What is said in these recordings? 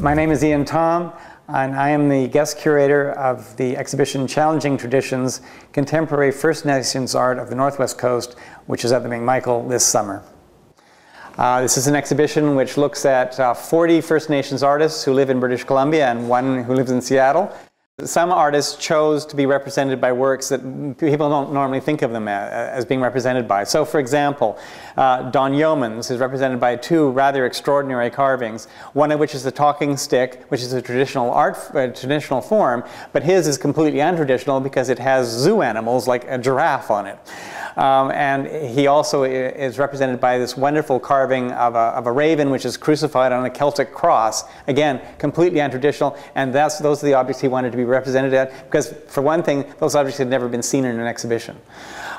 My name is Thom, and I am the guest curator of the exhibition Challenging Traditions, Contemporary First Nations Art of the Northwest Coast, which is at the McMichael this summer. This is an exhibition which looks at 40 First Nations artists who live in British Columbia and one who lives in Seattle. Some artists chose to be represented by works that people don't normally think of them as being represented by. So, for example, Don Yeomans is represented by two rather extraordinary carvings, one of which is the talking stick, which is a traditional traditional form, but his is completely untraditional because it has zoo animals like a giraffe on it. And he also is represented by this wonderful carving of a raven which is crucified on a Celtic cross. Again, completely untraditional, and those are the objects he wanted to be represented at, because for one thing, those objects had never been seen in an exhibition.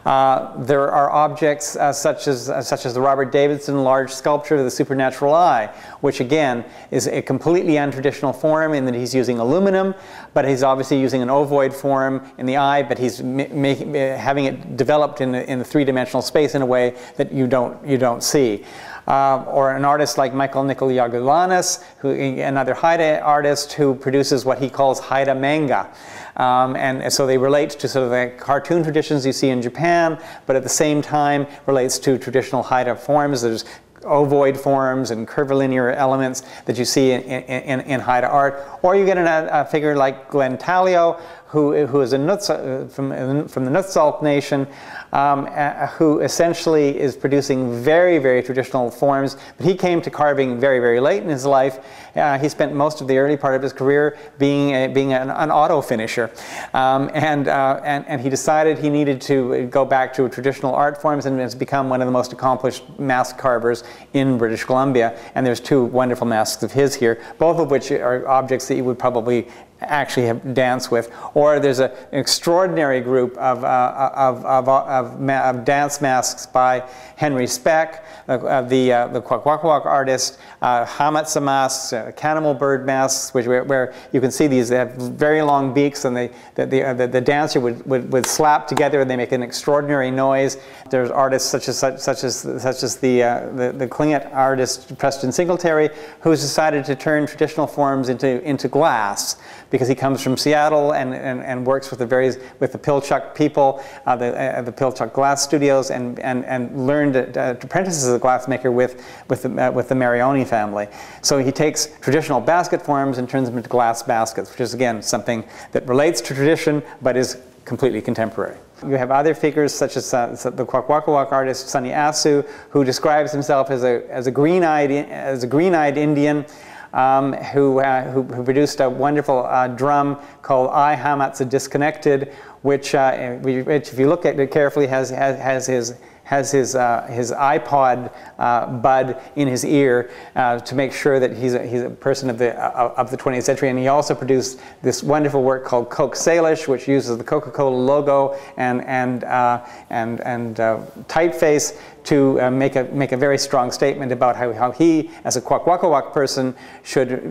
There are objects such as the Robert Davidson large sculpture of the supernatural eye, which again is a completely untraditional form in that he's using aluminum, but he's obviously using an ovoid form in the eye, but he's having it developed in the three-dimensional space in a way that you don't see. Or an artist like Michael Yagulanus, another Haida artist who produces what he calls Haida manga. And so they relate to sort of the cartoon traditions you see in Japan, but at the same time relates to traditional Haida forms. There's ovoid forms and curvilinear elements that you see in Haida art. Or you get a figure like Glenn Talio, who is from the Nutsalk Nation, who essentially is producing very, very traditional forms. But he came to carving very, very late in his life. He spent most of the early part of his career being an auto finisher. And he decided he needed to go back to traditional art forms and has become one of the most accomplished mask carvers in British Columbia. And there's two wonderful masks of his here, both of which are objects that you would probably actually have dance with. Or there's an extraordinary group of dance masks by Henry Speck, the Kwakwaka'wakw artist, Hamatsa masks, cannibal bird masks, where you can see these. They have very long beaks, and the dancer would slap together, and they make an extraordinary noise. There's artists such as the Tlingit artist Preston Singletary, who's decided to turn traditional forms into glass, because he comes from Seattle and works with the Pilchuck people, the Pilchuck Glass Studios, and learned apprentices as a glassmaker with the Marioni family. So he takes traditional basket forms and turns them into glass baskets, which is again something that relates to tradition but is completely contemporary. You have other figures such as the Kwakwaka'wakw artist Sonny Asu, who describes himself as a green-eyed Indian. Who produced a wonderful drum called I Hamatsa Disconnected, which if you look at it carefully has his iPod bud in his ear to make sure that he's a person of the 20th century. And he also produced this wonderful work called Coke Salish, which uses the Coca-Cola logo and typeface to make a very strong statement about how he, as a Kwakwaka'wakw person, should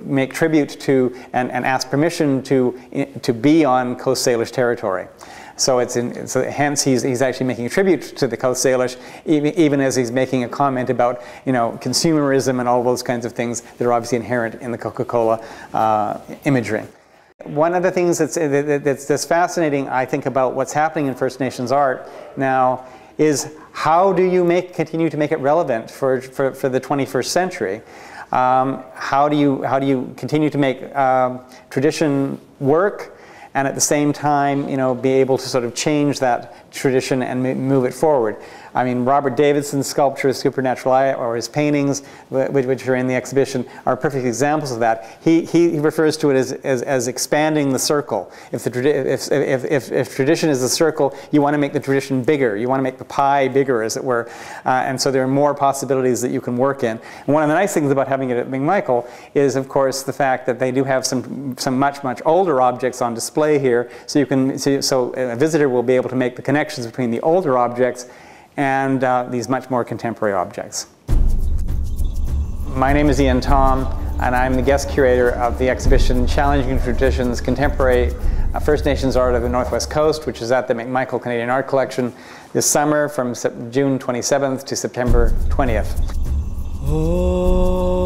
make tribute to and ask permission to be on Coast Salish territory. So hence he's actually making a tribute to the Coast Salish, even as he's making a comment about consumerism and all those kinds of things that are obviously inherent in the Coca-Cola imagery. One of the things that's fascinating, I think, about what's happening in First Nations art now is how do you continue to make it relevant for the 21st century? How do you continue to make tradition work, and at the same time, be able to sort of change that tradition and move it forward? I mean, Robert Davidson's sculpture, Supernatural Eye, or his paintings, which are in the exhibition, are perfect examples of that. He refers to it as expanding the circle. If tradition is the circle, you want to make the tradition bigger. You want to make the pie bigger, as it were. And so there are more possibilities that you can work in. And one of the nice things about having it at McMichael is, of course, the fact that they do have some much older objects on display here. So a visitor will be able to make the connections between the older objects and these much more contemporary objects. My name is Thom, and I'm the guest curator of the exhibition Challenging Traditions, Contemporary First Nations Art of the Northwest Coast, which is at the McMichael Canadian Art Collection this summer from June 27th to September 20th. Oh.